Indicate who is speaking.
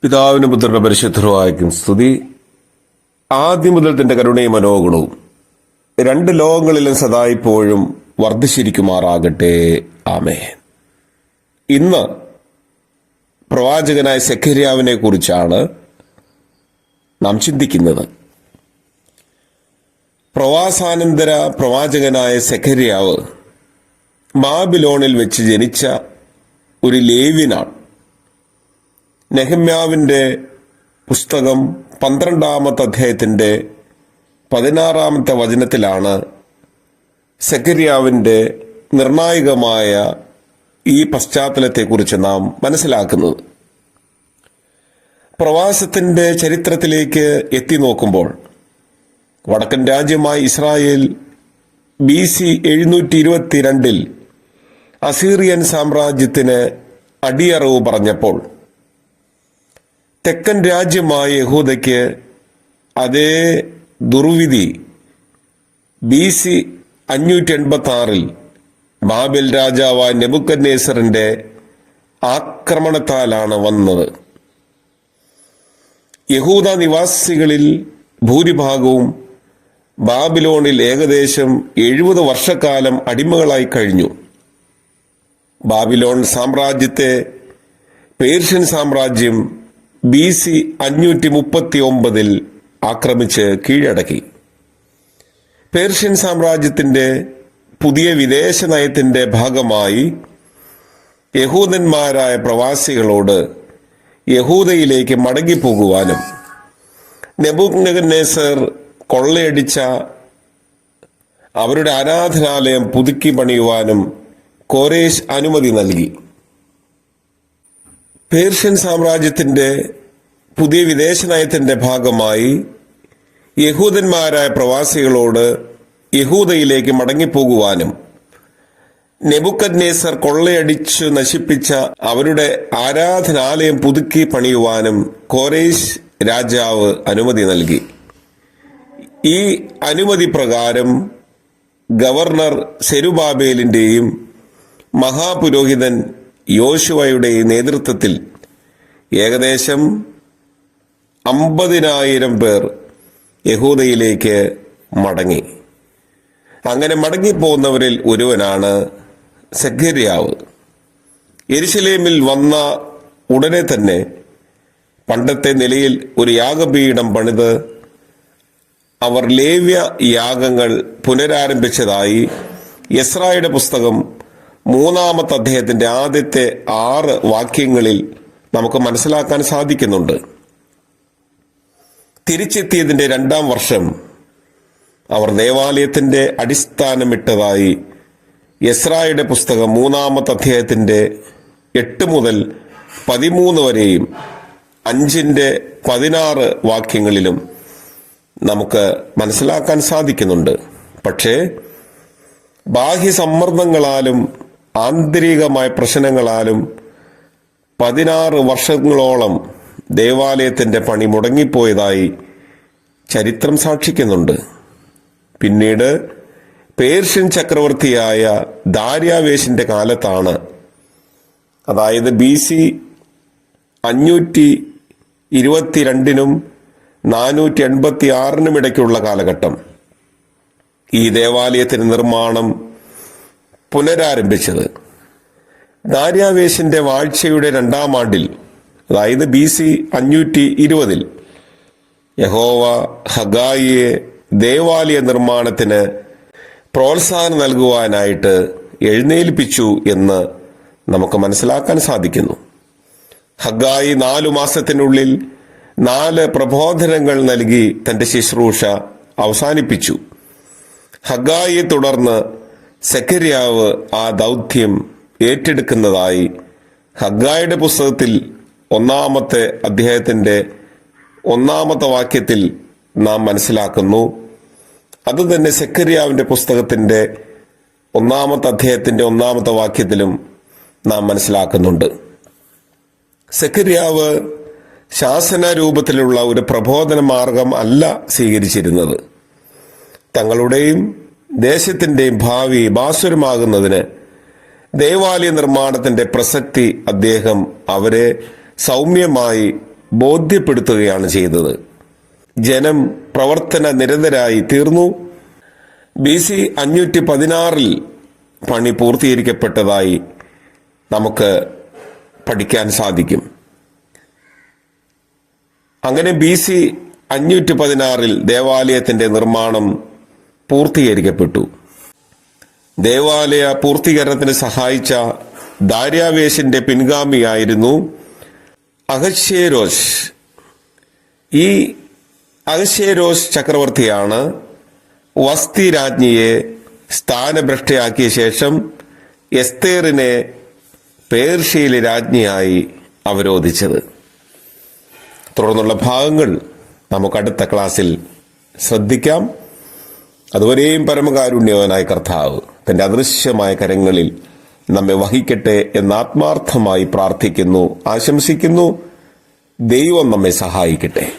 Speaker 1: പിതാവിനും പുത്രന്റെ പരിശുദ്ധരുമായിരിക്കും സ്തുതി. ആദ്യം മുതൽ തന്റെ കരുണയും മനോഗുണവും രണ്ട് ലോകങ്ങളിലും സദാ ഇപ്പോഴും വർദ്ധിച്ചിരിക്കുമാറാകട്ടെ. ആമേൻ. ഇന്ന് പ്രവാചകനായ സെഖര്യാവിനെ കുറിച്ചാണ് നാം ചിന്തിക്കുന്നത്. പ്രവാസാനന്തര പ്രവാചകനായ സെഖര്യാവ് ബാബിലോണിൽ വെച്ച് ജനിച്ച ഒരു ലേവ്യനാണ്. നെഹമ്യാവിന്റെ പുസ്തകം 12-ാമത്തെ അധ്യായത്തിന്റെ 16-ാമത്തെ വചനത്തിലാണ് സെഖര്യാവിന്റെ നിർണായകമായ ഈ പശ്ചാത്തലത്തെക്കുറിച്ച് നാം മനസ്സിലാക്കുന്നത്. പ്രവാസത്തിന്റെ ചരിത്രത്തിലേക്ക് എത്തി നോക്കുമ്പോൾ വടക്കൻ രാജ്യമായ ഇസ്രായേൽ BC 722 അസീറിയൻ സാമ്രാജ്യത്തിന് അടിയറവ് പറഞ്ഞപ്പോൾ തെക്കൻ രാജ്യമായ യഹൂദയ്ക്ക് അതേ ദുർവിധി BC 586 ബാബേൽ രാജാവായ നെബൂഖദ്നേസറിന്റെ ആക്രമണത്താലാണ് വന്നത്. യഹൂദ നിവാസികളിൽ ഭൂരിഭാഗവും ബാബിലോണിൽ ഏകദേശം 70 വർഷക്കാലം അടിമകളായി കഴിഞ്ഞു. ബാബിലോൺ സാമ്രാജ്യത്തെ പേർഷ്യൻ സാമ്രാജ്യം BC 539 ആക്രമിച്ച് കീഴടക്കി. പേർഷ്യൻ സാമ്രാജ്യത്തിന്റെ പുതിയ വിദേശ നയത്തിന്റെ ഭാഗമായി യഹൂദന്മാരായ പ്രവാസികളോട് യഹൂദയിലേക്ക് മടങ്ങിപ്പോകുവാനും നെബൂഖദ്നേസർ കൊള്ളയടിച്ച അവരുടെ ആരാധനാലയം പുതുക്കി പണിയുവാനും കോരേശ് അനുമതി നൽകി. പേർഷ്യൻ സാമ്രാജ്യത്തിന്റെ പുതിയ വിദേശ നയത്തിന്റെ ഭാഗമായി യഹൂദന്മാരായ പ്രവാസികളോട് യഹൂദയിലേക്ക് മടങ്ങിപ്പോകുവാനും നെബൂഖദ്നേസർ കൊള്ളയടിച്ചു നശിപ്പിച്ച അവരുടെ ആരാധനാലയം പുതുക്കി പണിയുവാനും കോരേശ് രാജാവ് അനുമതി നൽകി. ഈ അനുമതി പ്രകാരം ഗവർണർ സെരുബാബേലിന്റെയും മഹാപുരോഹിതൻ യോശുവയുടെ നേതൃത്വത്തിൽ ഏകദേശം 50,000 പേർ യഹൂദയിലേക്ക് മടങ്ങി. അങ്ങനെ മടങ്ങിപ്പോകുന്നവരിൽ ഒരുവനാണ് സെഖര്യാവ്. യെരുശലേമിൽ വന്ന ഉടനെ തന്നെ പണ്ടത്തെ നിലയിൽ ഒരു യാഗപീഠം പണിത് അവർ ലേവ്യ യാഗങ്ങൾ പുനരാരംഭിച്ചതായി എസ്രായുടെ പുസ്തകം 3-ാമത്തെ അധ്യായത്തിന്റെ ആദ്യത്തെ 6 വാക്യങ്ങളിൽ നമുക്ക് മനസ്സിലാക്കാൻ സാധിക്കുന്നുണ്ട്. തിരിച്ചെത്തിയതിന്റെ 2-ാം വർഷം അവർ ദേവാലയത്തിന്റെ അടിസ്ഥാനമിട്ടതായി എസ്രായുടെ പുസ്തകം 3-ാമത്തെ അധ്യായത്തിന്റെ 8 മുതൽ 13 വരെയും 5-ന്റെ 16 വാക്യങ്ങളിലും നമുക്ക് മനസ്സിലാക്കാൻ സാധിക്കുന്നുണ്ട്. പക്ഷേ ബാഹ്യ സമ്മർദ്ദങ്ങളാലും ആന്തരികമായ പ്രശ്നങ്ങളാലും 16 വർഷങ്ങളോളം ദേവാലയത്തിന്റെ പണി മുടങ്ങിപ്പോയതായി ചരിത്രം സാക്ഷിക്കുന്നുണ്ട്. പിന്നീട് പേർഷ്യൻ ചക്രവർത്തിയായ ദാര്യാവേശിന്റെ കാലത്താണ്, അതായത് BC 522 486 ഇടയ്ക്കുള്ള കാലഘട്ടം, ഈ ദേവാലയത്തിന്റെ നിർമ്മാണം പുനരാരംഭിച്ചത്. ദാര്യാവേശിന്റെ വാഴ്ചയുടെ 2-ാം ആണ്ടിൽ, അതായത് BC 520 യഹോവ ഹഗായിയെ ദേവാലയ നിർമ്മാണത്തിന് പ്രോത്സാഹനം നൽകുവാനായിട്ട് എഴുന്നേൽപ്പിച്ചു എന്ന് നമുക്ക് മനസ്സിലാക്കാൻ സാധിക്കുന്നു. ഹഗായി 4 മാസത്തിനുള്ളിൽ 4 പ്രബോധനങ്ങൾ നൽകി തന്റെ ശുശ്രൂഷ അവസാനിപ്പിച്ചു. ഹഗായിയെ തുടർന്ന് സെഖര്യാവ് ആ ദൗത്യം ഏറ്റെടുക്കുന്നതായി ഹഗായിയുടെ പുസ്തകത്തിൽ 1-ാമത്തെ അധ്യായത്തിന്റെ 1-ാമത്തെ വാക്യത്തിൽ നാം മനസ്സിലാക്കുന്നു. അതുതന്നെ സെഖര്യാവിന്റെ പുസ്തകത്തിന്റെ 1-ാമത്തെ അധ്യായത്തിന്റെ 1-ാമത്തെ വാക്യത്തിലും നാം മനസ്സിലാക്കുന്നുണ്ട്. സെഖര്യാവ് ശാസന രൂപത്തിലുള്ള ഒരു പ്രബോധന മാർഗം അല്ല സ്വീകരിച്ചിരുന്നത്. തങ്ങളുടെയും ദേശത്തിന്റെയും ഭാവി ഭാസുരമാകുന്നതിന് ദേവാലയ നിർമ്മാണത്തിന്റെ പ്രസക്തി അദ്ദേഹം അവരെ സൗമ്യമായി ബോധ്യപ്പെടുത്തുകയാണ് ചെയ്തത്. ജനം പ്രവർത്തന നിരതരായി തീർന്നു. BC 516 പണി പൂർത്തീകരിക്കപ്പെട്ടതായി നമുക്ക് പഠിക്കാൻ സാധിക്കും. അങ്ങനെ BC 516 ദേവാലയത്തിന്റെ നിർമ്മാണം പൂർത്തീകരിക്കപ്പെട്ടു. ദേവാലയ പൂർത്തീകരണത്തിന് സഹായിച്ച ദാര്യാവേശിന്റെ പിൻഗാമിയായിരുന്നു അഹശ്വേരോശ്. ഈ അഹശ്വേരോശ് ചക്രവർത്തിയാണ് വസ്തി രാജ്ഞിയെ സ്ഥാനഭ്രഷ്ടയാക്കിയ ശേഷം എസ്തേറിനെ പേർഷ്യയിലെ രാജ്ഞിയായി അവരോധിച്ചത്. തുടർന്നുള്ള ഭാഗങ്ങൾ നമുക്ക് അടുത്ത ക്ലാസ്സിൽ ശ്രദ്ധിക്കാം. അതുവരെയും പരമകാരുണ്യവാനായ കർത്താവ് തന്റെ അദൃശ്യമായ കരങ്ങളിൽ നമ്മെ വഹിക്കട്ടെ എന്ന് ആത്മാർത്ഥമായി പ്രാർത്ഥിക്കുന്നു, ആശംസിക്കുന്നു. ദൈവം നമ്മെ സഹായിക്കട്ടെ.